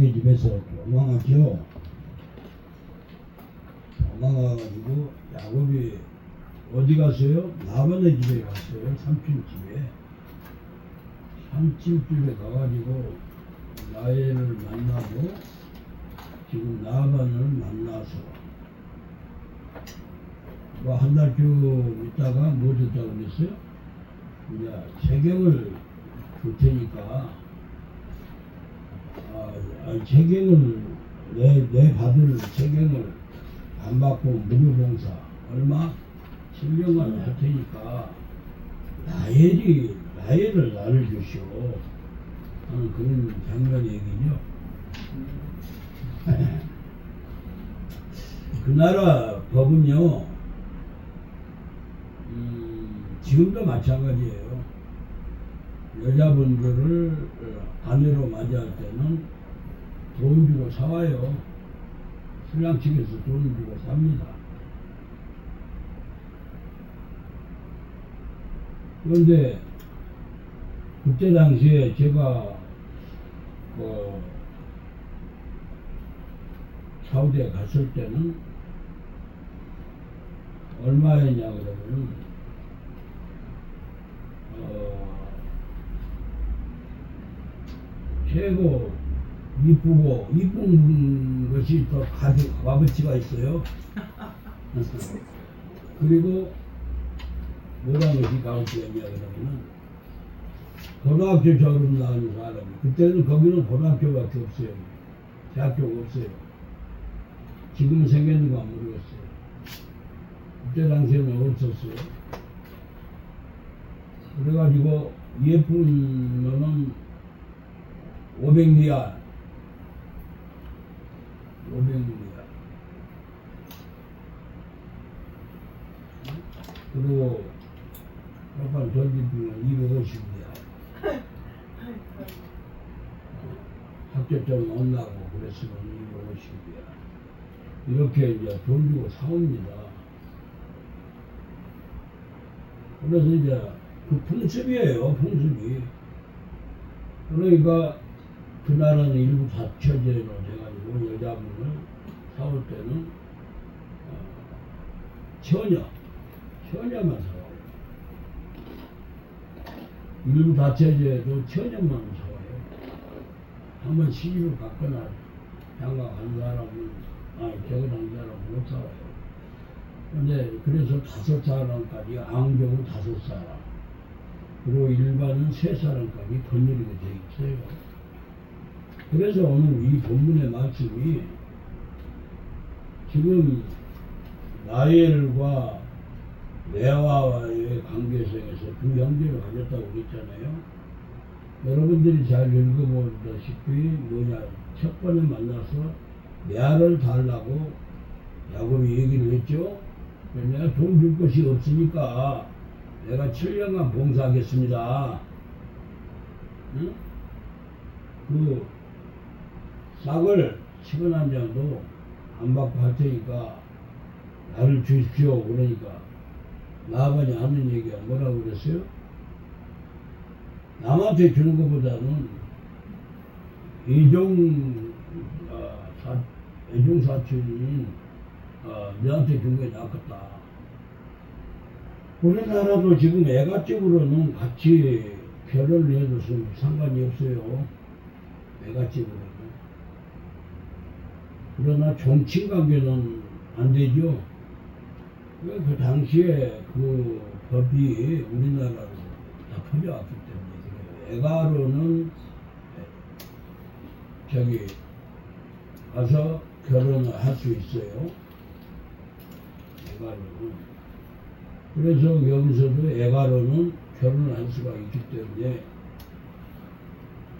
자기 집에서 도망갔죠. 도망가가지고 야곱이 어디 갔어요? 라반의 집에 갔어요. 삼촌 집에. 삼촌 집에 가가지고 라헬을 만나고 지금 라반을 만나서 뭐 한 달쯤 있다가 뭐 줬다고 그랬어요? 이제 세경을 줄 테니까 세경을 내 받을 세경을 안 받고 무료봉사 얼마? 7년간 할 테니까 라헬을 나를 주시오 하는 그런 장면 얘기죠. 그 나라 법은요 지금도 마찬가지예요. 여자분들을 아내로 맞이할 때는 돈 주고 사와요. 신랑 측에서 돈 주고 삽니다. 그런데 그때 당시에 제가 사우디에 갔을 때는 얼마였냐 그러면 최고 이쁜 것이 더 값어치가 있어요. 그리고 뭐라는 것이 값어치가 있냐 그러면은 고등학교 졸업 나온 사람, 그때는 거기는 고등학교밖에 없어요. 대학교가 없어요. 지금은 생겼는가 모르겠어요. 그때 당시에는 없었어요. 그래가지고 예쁜 거는 500리알. 그리고 약간 더 깊으면 250리알. 학교점 온다고 그랬으면 250리알. 이렇게 이제 돈 주고 사옵니다. 그래서 이제 그 풍습이에요, 풍습이. 그러니까 그 나라는 일부 다처제로 돼가지고 여자분을 사올 때는 처녀만 사와요. 일부 다처제도 처녀만 사와요. 한번 시집을 갔거나 장가 간 사람은 저기 간 사람은 못 사와요. 근데 그래서 5사람까지 앙종은 5사람 그리고 일반은 3사람까지 건드리게 돼 있어요. 그래서 오늘 이 본문의 말씀이 지금 라헬과 레아와의 관계성에서 두 형제를 가졌다고 그랬잖아요. 여러분들이 잘 읽어보다시피 뭐냐, 첫 번에 만나서 레아를 달라고 야곱이 얘기를 했죠. 내가 돈 줄 것이 없으니까 내가 7년간 봉사하겠습니다. 응? 그 싹을 10원1장도 안 받고 할 테니까 나를 주십시오. 그러니까 라반이 하는 얘기가 뭐라고 그랬어요? 남한테 주는 것보다는 애종 사촌인 너한테 준 게 낫겠다. 우리나라도 지금 애가집으로는 같이 결혼을 해도 상관이 없어요. 애가집으로는. 그러나 종친관계는 안 되죠. 그 당시에 그 법이 우리나라로 다 퍼져왔기 때문에 그래요. 애가로는 저기 가서 결혼을 할 수 있어요. 애가로는. 그래서 여기서도 애가로는 결혼을 할 수가 있기 때문에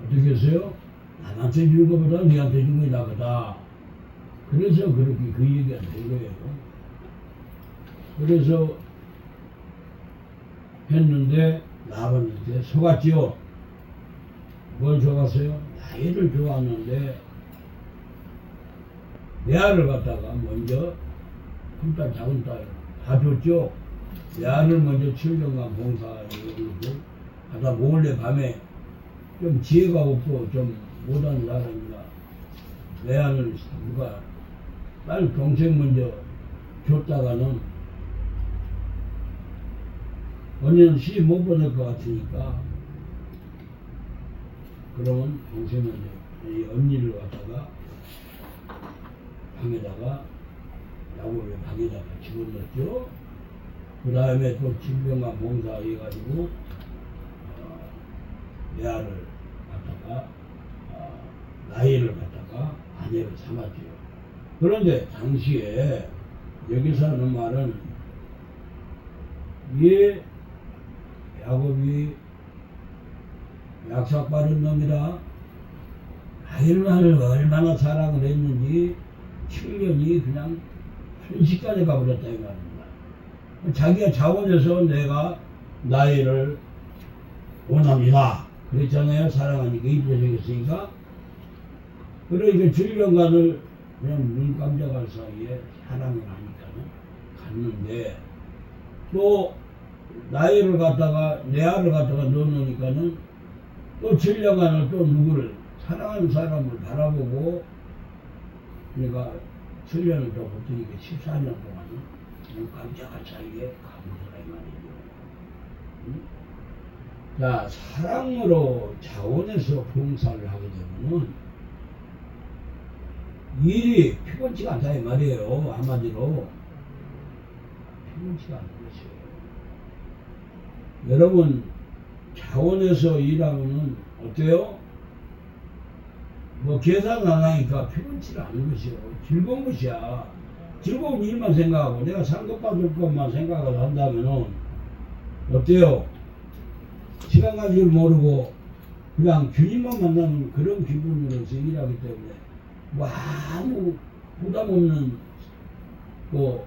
어떻게 했어요? 남한테 준 것보다 너한테 준 게 나거다. 그래서 그렇게 그 얘기가 된 거예요. 그래서 했는데 라반한테 속았지요. 뭘 속았어요? 나이를 좋아하는데 레아를 갖다가 먼저 큰 딸 작은 딸 다 줬죠. 레아를 먼저 7년간 봉사하고 하다 몰래 밤에 좀 지혜가 없고 좀 못한 사람이라 외환을 누가 딸 동생 먼저 줬다가는 언니는 시집 못 보낼 것 같으니까 그러면 동생 먼저 이 언니를 갖다가 방에다가 야구를 방에다가 집어넣었죠. 그 다음에 또 질병만 봉사해가지고 내아를 갖다가 나이를 갖다가 아내를 삼았죠. 그런데 당시에 여기서 하는 말은 이 야곱이 약삭 빠른 놈이라 아이를 얼마나 사랑을 했는지 7년이 그냥 순식간에 가버렸다 이 말입니다. 자기가 자원해서 내가 나이를 원합니다. 그랬잖아요. 사랑하니까 입혀지겠으니까. 그러니까 질병관을 그냥 눈 깜짝할 사이에 사랑을 하니까는 갔는데 또 나이를 갖다가 내아를 갖다가 넣어놓으니까는 또 질병관을 또 누구를 사랑하는 사람을 바라보고 그러니까 7년을 더 버티니까 14년 동안은 눈 깜짝할 사이에 가보더라 이 말이죠. 응? 자, 사랑으로 자원해서 봉사를 하게 되면은 일이 피곤치가 않다 이 말이에요. 한마디로 피곤치가 않은 것이에요. 여러분 자원해서 일하면은 어때요? 뭐 계산 안 하니까 피곤치가 않은 것이요. 즐거운 것이야. 즐거운 일만 생각하고 내가 상급받을 것만 생각을 한다면은 어때요? 시간 가는 줄 모르고 그냥 주님만 만나는 그런 기분으로서 일하기 때문에 뭐 아무 부담 없는 뭐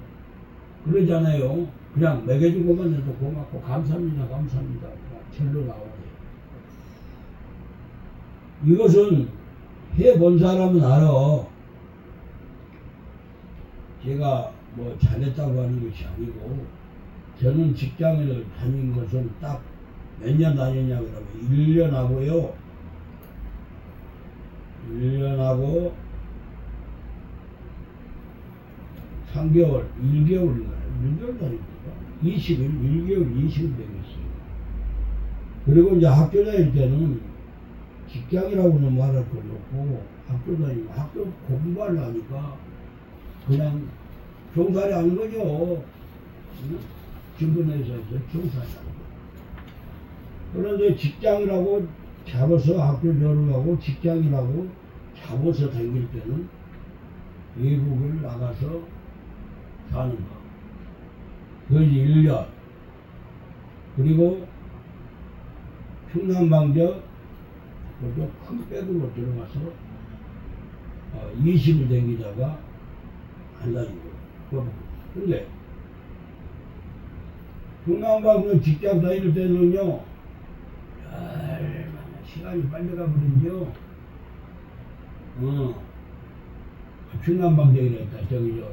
그러잖아요. 그냥 먹여주고만 해도 고맙고 감사합니다 감사합니다 절로 나와요. 이것은 해본 사람은 알아. 제가 뭐 잘했다고 하는 것이 아니고 저는 직장을 다닌 것은 딱 몇 년 다녔냐 그러면 1년 하고요. 1년 하고 3개월, 1개월인가요? 1개월 다녔다가 20일, 1개월 20일 되겠어요. 그리고 이제 학교 다닐 때는 직장이라고는 말할 것 없고 학교 다니고 학교 공부를 하니까 그냥 종살이 하는 거죠. 응? 증권회사에서 종살이 하는 거. 그런데 직장이라고 잡아서 학교 졸업하고 직장이라고 잡아서 다닐 때는 외국을 나가서 사는 거. 그것이 1년. 그리고 충남방저 그것도 큰 백으로 들어가서 20일 댕기다가 안 다니고. 근데 충남방저 직장 다닐 때는요 얼마나 시간이 빨리 가버린죠. 충남방정이랬다. 저기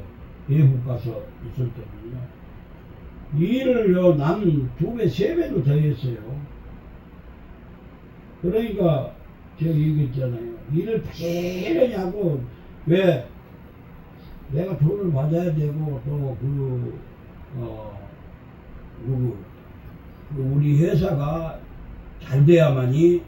외국 가서 있을 때는요. 일을요 남은 2배, 3배도 더 했어요. 그러니까 제가 얘기했잖아요. 일을 부지런히 하고 왜 내가 돈을 받아야 되고 또 우리 회사가 잘 돼야만이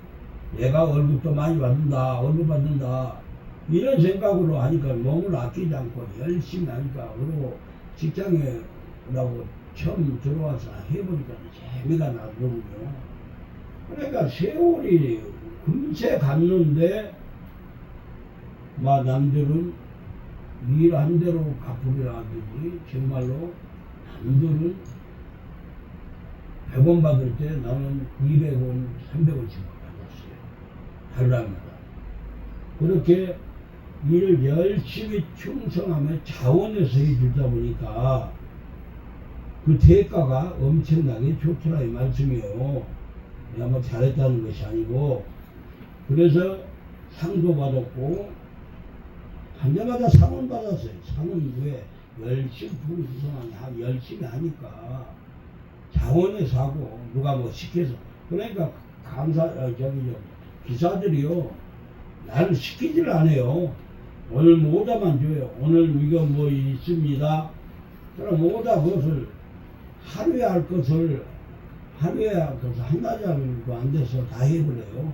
내가 월급도 많이 받는다, 월급 받는다 이런 생각으로 하니까 몸을 아끼지 않고 열심히 하니까 그리고 직장에라고 처음 들어와서 해보니까 재미가 나더군요. 그러니까 세월이 금세 갔는데 막 남들은 일한 대로 갚으려 하듯이 정말로 남들은 100원 받을 때 나는 200원, 300원씩 받았어요. 달라마다. 그렇게 일을 열심히 충성하며 자원해서 해주다 보니까 그 대가가 엄청나게 좋더라 이 말씀이에요. 내가 뭐 잘했다는 것이 아니고. 그래서 상도 받았고 한 대마다 상은 받았어요. 상은 왜 열심히 충성하냐 열심히 하니까 자원해서 하고 누가 뭐 시켜서 그러니까 기사들이요 나를 시키지를 않아요. 오늘 뭐 오다만 줘요. 오늘 이거 뭐 있습니다. 그럼 오다 그것을 하루에 할 것을 한나절도 안 돼서 다 해버려요.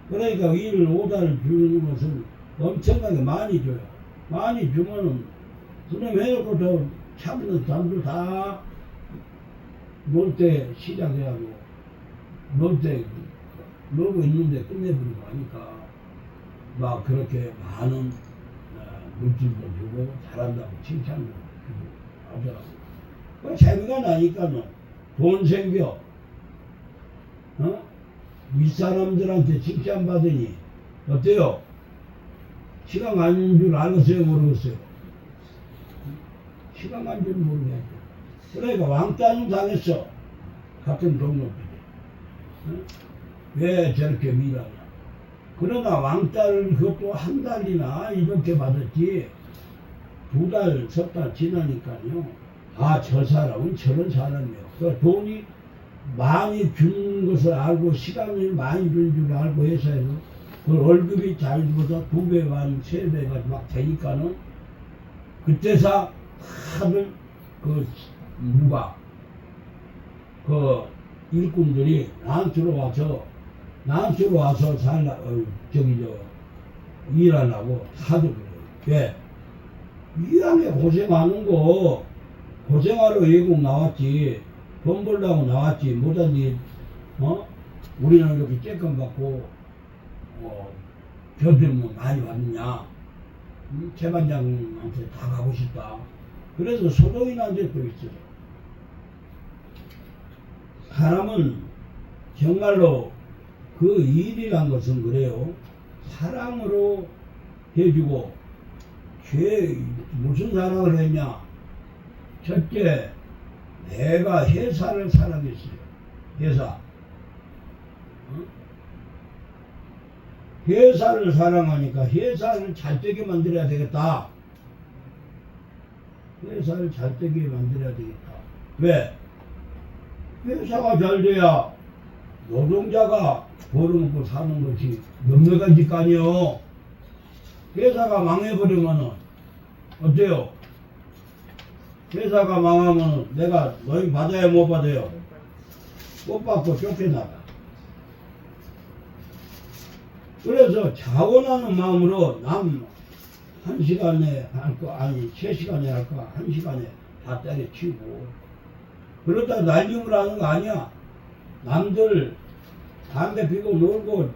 그러니까 일 오다를 주는 것은 엄청나게 많이 줘요. 많이 주면은 그럼 해놓고 더 참는 사람들 다 놀 때 시작해가지고 놀 때 놀고 있는데 끝내버리고 하니까 막 그렇게 많은 물질도 주고 잘한다고 칭찬도 주고 하더라고. 그 재미가 나니까는 돈 생겨. 윗사람들한테 칭찬받으니 어때요? 시간 가는 줄 알았어요? 모르겠어요? 시간 가는 줄 모르겠죠. 그러니까 왕따는 당했어. 같은 동료들이. 왜 저렇게 밀하냐. 그러나 왕따를 그것도 한 달이나 이렇게 받았지 2달, 3달 지나니까요. 아, 저 사람은 저런 사람이에요. 그 돈이 많이 주는 것을 알고 시간을 많이 주는 줄 알고 회사에서 그 월급이 자기보다 2배 반, 3배가 막 되니까는 그때서 다들 그 일꾼들이 나한테로 와서 일하려고 하도 그래요. 왜? 일하게 고생하는 거 고생하러 외국 나왔지 돈 벌려고 나왔지 못하니 우리는 이렇게 쬐끔 받고 변변 많이 받느냐. 최반장한테 다 가고 싶다. 그래서 소동인한테 또 있어요. 사람은 정말로 그 일이란 것은 그래요. 사랑으로 해주고 무슨 사랑을 했냐. 첫째, 내가 회사를 사랑했어요. 회사를 사랑하니까 회사를 잘 되게 만들어야 되겠다. 회사를 잘 되게 만들어야 되겠다. 왜? 회사가 잘 돼야 노동자가 벌어먹고 사는 것이 넉넉해질 거 아니요. 회사가 망해버리면은 어때요? 회사가 망하면 내가 너희 받아야 못 받아요? 못 받고 쫓겨나가. 그래서 자원하는 마음으로 남 1시간에 할 거 아니 3시간에 할 거 1시간에 다 때려치우고 그러다 날림을 하는 거 아니야. 남들 담배 피고 놀고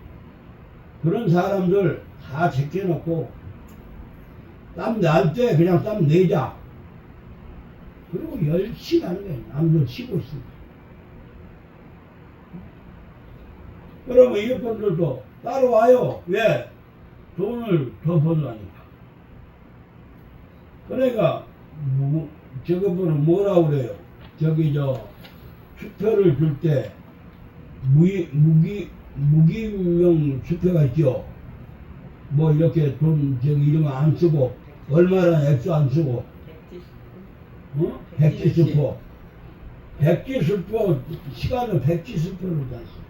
그런 사람들 다 제껴놓고 땀 날 때 그냥 땀 내자. 그리고 열심히 하는 거야. 남들 쉬고 있습니다. 그러면 이분들도 따라와요. 왜? 돈을 더 벌라니까. 그러니까 저거는 뭐라고 그래요? 수표를 줄 때 무기명 수표가 있죠. 뭐 이렇게 돈 이런 거 안 쓰고 얼마나 액수 안 쓰고 백지수표. 백지수표 시간을 백지수표로 다 써.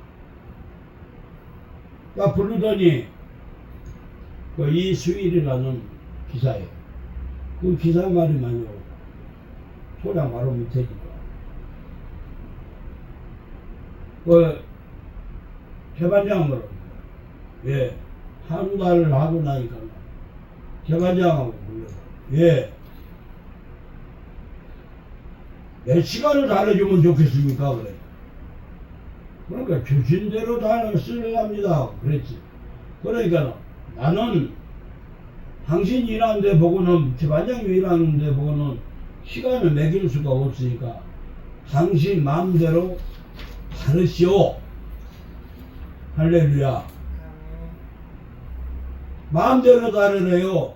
딱 부르더니 그 이수일이라는 기사예요. 그 기사 말이만요. 소량 말로 못해니까. 그 재반장으로 예 한 달을 하고 나니까 재반장하고 불러요. 예. 몇 시간을 달아주면 좋겠습니까? 그래. 그러니까 주신 대로 다 쓰려합니다. 그랬지. 그러니까 나는 당신 일하는 데 보고는, 재반장이 일하는 데 보고는 시간을 매길 수가 없으니까 당신 마음대로 다르시오. 할렐루야. 마음대로 다르래요.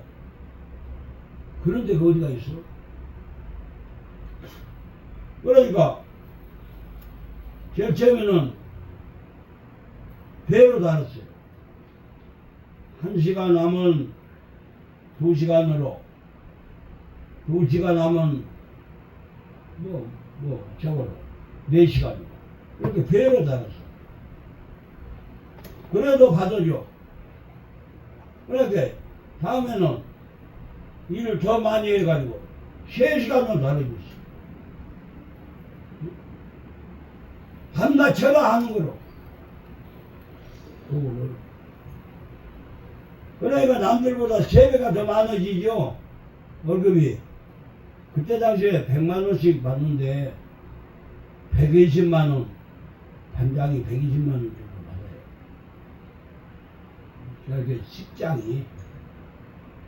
그런데 그 어디가 있어? 그러니까 제일 처음에는 배로 다녔어요. 1시간 하면 2시간으로, 2시간 하면 저거로 4시간으로 이렇게 배로 다녔어. 그래도 받아줘. 그렇게 다음에는 일을 더 많이 해가지고 3시간을 다니고 있어. 밤낮처럼 하는 거로. 그거를. 그러니까 남들보다 3배가 더 많아지죠. 월급이. 그때 당시에 100만원씩 받는데 120만원, 반장이 120만원 정도 받아요. 이렇게 식장이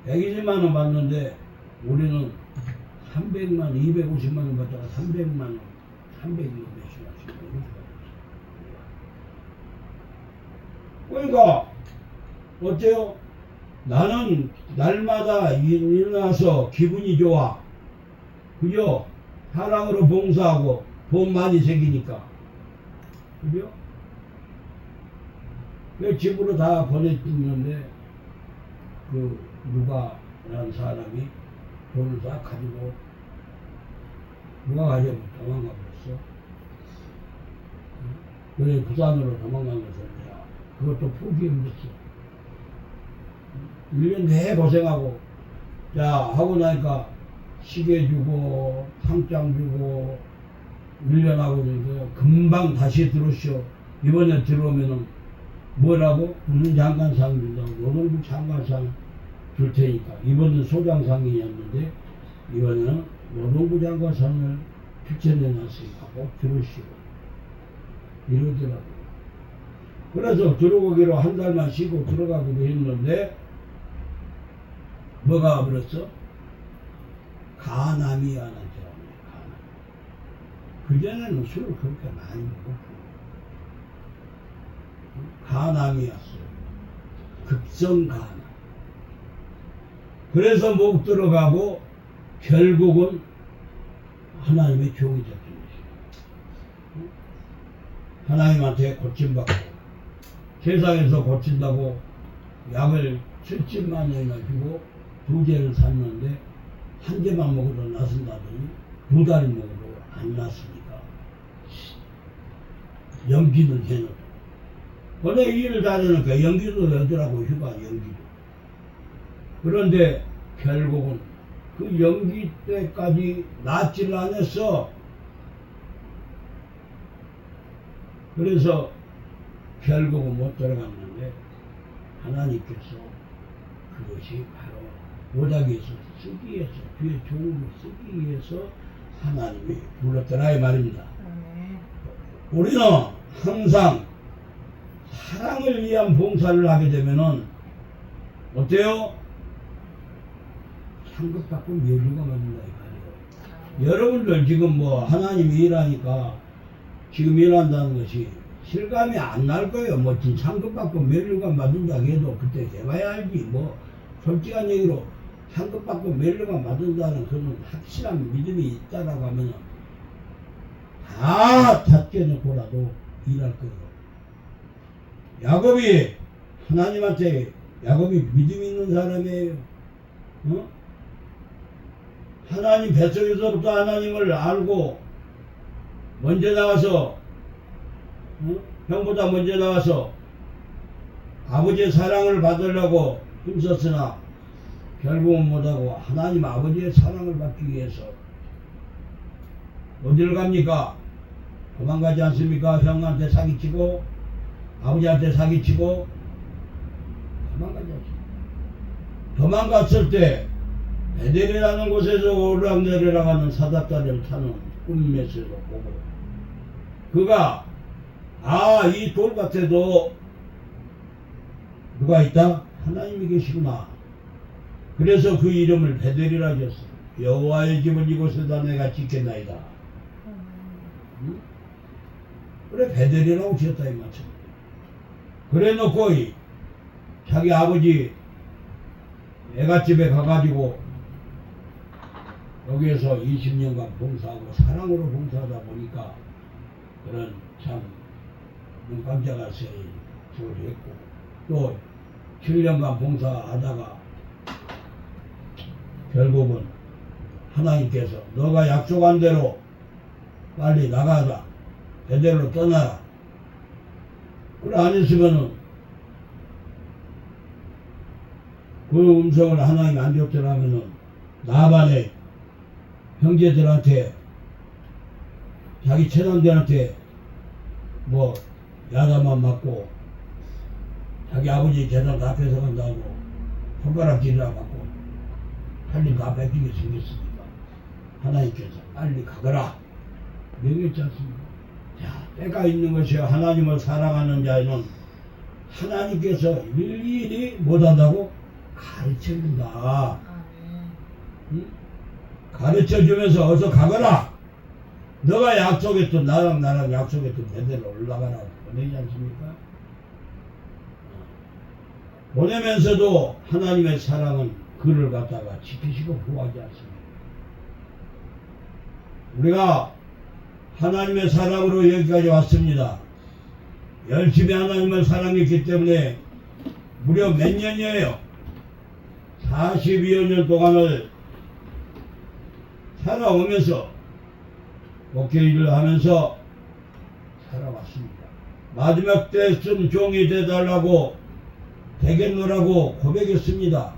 120만원 받는데 우리는 300만원, 250만원 받다가 300만원, 300만 몇십 원씩 이렇게 받았어요. 그러니까 어때요? 나는 날마다 일어나서 기분이 좋아. 그죠? 사랑으로 봉사하고 돈 많이 생기니까. 그죠? 그 집으로 다 보내주는데 그 누가라는 사람이 돈을 다 가지고 누가 가지고 도망가 버렸어. 그래 부산으로 도망간 것을 내가 그것도 포기해 버렸어. 1년 내내 고생하고 자 하고 나니까 시계 주고 상장 주고 1년 하고 나니까 금방 다시 들어오시오. 이번에 들어오면은 뭐라고? 무슨 장관상 준다고 노동부 장관상 줄 테니까 이번은 소장상이었는데 이번에는 노동부 장관상을 추천해 놨으니까 꼭 들어오시오. 이러더라고요. 그래서 들어오기로 한 달만 쉬고 들어가기로 했는데 뭐가 버렸어? 간암이 하나 들어오네. 간암. 그전에는 술을 그렇게 많이 먹었고 간암이었어요. 급성 간암. 그래서 못 들어가고 결국은 하나님의 종이 됐던 것이에요. 하나님한테 고침받고 세상에서 고친다고 약을 70만 원이나 주고 2개를 샀는데 한 개만 먹어도 나선다더니 2달을 먹어도 안 났으니까 연기는 해놓고 원래 일을 다니니까 연기도 되더라고. 휴가 연기도. 그런데 결국은 그 연기 때까지 낫지를 않았어. 그래서 결국은 못 들어갔는데 하나님께서 그것이 바로 보자기에서 쓰기 위해서 뒤에 좋은 걸 쓰기 위해서 하나님이 불렀더라 이 말입니다. 우리는 항상 사랑을 위한 봉사를 하게 되면은 어때요? 상급받고 묘류가 맞는다 이 말이에요. 여러분들 지금 뭐 하나님이 일하니까 지금 일한다는 것이 실감이 안 날 거예요. 뭐 상급받고 묘류가 맞는다 해도 그때 해봐야 알지. 뭐 솔직한 얘기로 상급받고 묘류가 맞는다는 그런 확실한 믿음이 있다라고 하면 다 닫혀놓고라도 일할 거예요. 야곱이 하나님한테 야곱이 믿음 있는 사람이에요. 어? 하나님 뱃속에서부터 하나님을 알고 먼저 나와서 형보다 먼저 나와서 아버지의 사랑을 받으려고 힘썼으나 결국은 못하고 하나님 아버지의 사랑을 받기 위해서 어디를 갑니까? 도망가지 않습니까? 형한테 사기치고 아버지한테 사기치고 도망가지 않습니까? 도망갔을 때 베델이라는 곳에서 오르락내리락하는 사닥다리를 타는 꿈에서 보고 그가 이 돌밭에도 누가 있다? 하나님이 계시구나. 그래서 그 이름을 베델이라 지었어. 여호와의 집을 이곳에다 내가 짓겠나이다. 응? 그래 베델이라고 지었다 이 말씀. 그래 놓고 자기 아버지 애갓집에 가가지고 여기에서 20년간 봉사하고 사랑으로 봉사하다 보니까 그런 참 눈 깜짝할 새이 소리 했고 또 7년간 봉사하다가 결국은 하나님께서 너가 약속한 대로 빨리 나가라. 베델로 떠나라. 그래 안 했으면은 그 음성을 하나님 안 줬더라면은 나반의 형제들한테 자기 처남들한테 뭐 야단만 맞고 자기 아버지 재산 다 뺏어간다고 손가락질이나 받고 할 일 다 뺏기게 생겼으니까 하나님께서 빨리 가거라 명했지 않습니까? 자, 때가 있는 것이요 하나님을 사랑하는 자에는 하나님께서 일일이 못한다고 가르쳐준다. 응? 가르쳐주면서 어서 가거라. 너가 약속했던 나랑 약속했던 대대로 올라가라 보내지 않습니까? 보내면서도 하나님의 사랑은 그를 갖다가 지키시고 보호하지 않습니다. 우리가 하나님의 사랑으로 여기까지 왔습니다. 열심히 하나님을 사랑했기 때문에 무려 몇 년이에요? 42여 년 동안을 살아오면서 목회 일을 하면서 살아왔습니다. 마지막 때쯤 종이 되달라고 되겠노라고 고백했습니다.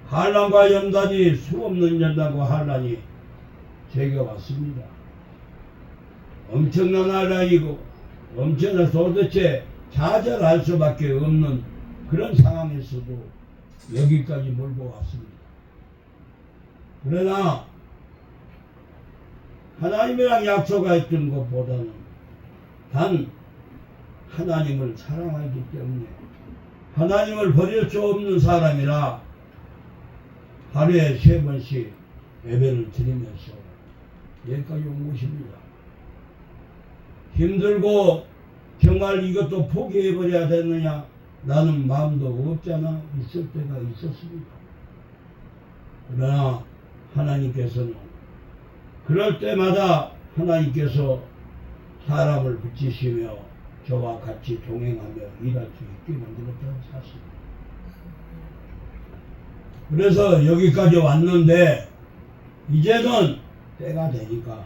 한란과 연단이 수없는 연단과 한란이 제게 왔습니다. 엄청난 한란이고 엄청난 도대체 좌절할 수밖에 없는 그런 상황에서도 여기까지 몰고 왔습니다. 그러나 하나님이랑 약속했던 것보다는 단 하나님을 사랑하기 때문에 하나님을 버릴 수 없는 사람이라 하루에 3번씩 예배를 드리면서 여기까지 온 것입니다. 힘들고 정말 이것도 포기해버려야 되느냐 나는 마음도 없잖아 있을 때가 있었습니다. 그러나 하나님께서는 그럴 때마다 하나님께서 사람을 붙이시며 저와 같이 동행하며 일할 수 있게 만들었다는 사실. 그래서 여기까지 왔는데 이제는 때가 되니까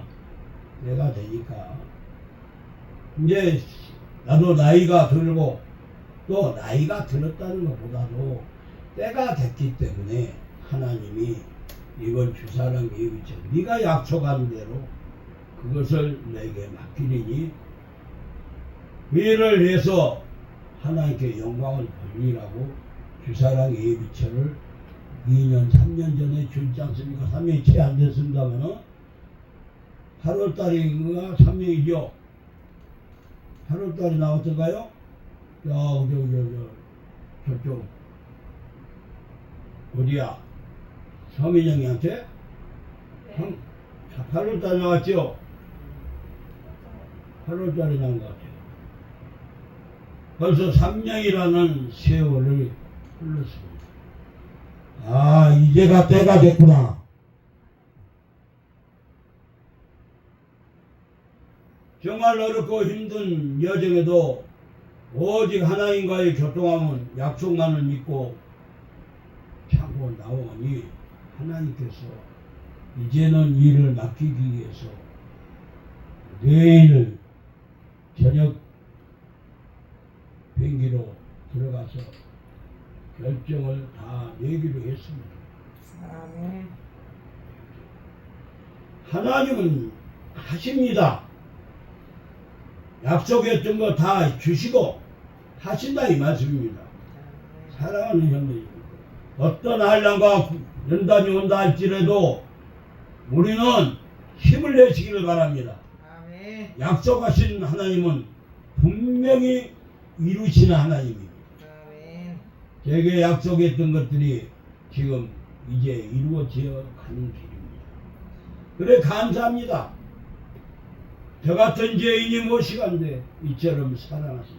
이제 나도 나이가 들고 또 나이가 들었다는 것보다도 때가 됐기 때문에 하나님이 이번 주사랑 예비처 네가 약속한 대로 그것을 내게 맡기리니 그 일을 위해서 하나님께 영광을 돌리라고 주사랑 예비처를 2년 3년 전에 주지 않습니까? 3년이 채 안 됐습니다만은 8월달인가 3년이죠. 8월달에 나왔던가요? 저쪽 어디야? 서민영이한테? 네. 8월달에 나왔죠? 8월달에 나온 것 같아요. 벌써 3년이라는 세월을 흘렀습니다. 아, 이제가 때가 됐구나. 정말 어렵고 힘든 여정에도 오직 하나님과의 교통함은 약속만을 믿고 참고 나오니 하나님께서 이제는 일을 맡기기 위해서 내일 저녁 비행기로 들어가서 결정을 다 내기로 했습니다. 아멘. 하나님은 하십니다. 약속했던 거 다 주시고 하신다 이 말씀입니다. 사랑하는 형님, 어떤 한란과 연단이 온다 할지라도 우리는 힘을 내시기를 바랍니다. 아멘. 약속하신 하나님은 분명히 이루시는 하나님입니다. 아멘. 제게 약속했던 것들이 지금 이제 이루어져 가는 길입니다. 그래 감사합니다. 저 같은 죄인이 무엇이간데 이처럼 사랑하셨어요.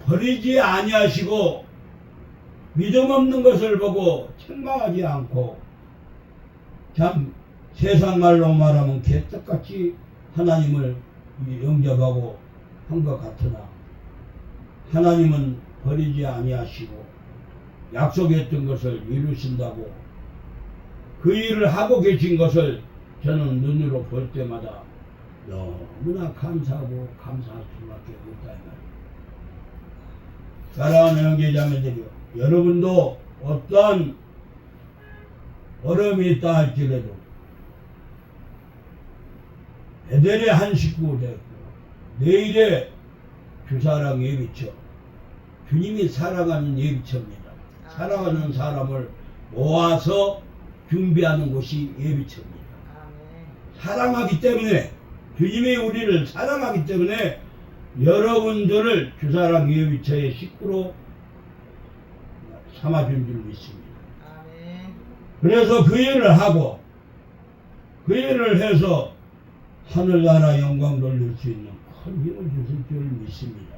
버리지 아니하시고 믿음 없는 것을 보고 책망하지 않고 참 세상 말로 말하면 개떡같이 하나님을 영접하고 한 것 같으나 하나님은 버리지 아니하시고 약속했던 것을 이루신다고 그 일을 하고 계신 것을 저는 눈으로 볼 때마다 너무나 감사하고 감사할 수밖에 없다 이 말입니다. 사랑하는 형제자매들이요, 여러분도 어떠한 어려움이 있다 할지라도 베델의 한 식구 되고 내일의 주사랑 예비처, 주님이 사랑하는 예비처입니다. 사랑하는 사람을 모아서 준비하는 곳이 예비처입니다. 사랑하기 때문에, 주님이 우리를 사랑하기 때문에 여러분들을 주사랑 예비처의 식구로 삼아준 줄 믿습니다. 그래서 그 일을 하고 그 일을 해서 하늘나라 영광 돌릴 수 있는 큰 힘을 주실 줄 믿습니다.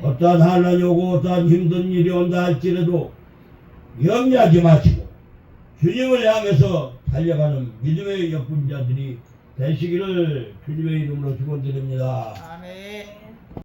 어떠한 환난이 오고 어떠한 힘든 일이 온다 할지라도 염려하지 마시고 주님을 향해서 달려가는 믿음의 역분자들이 되시기를 주님의 이름으로 축원드립니다. 아멘.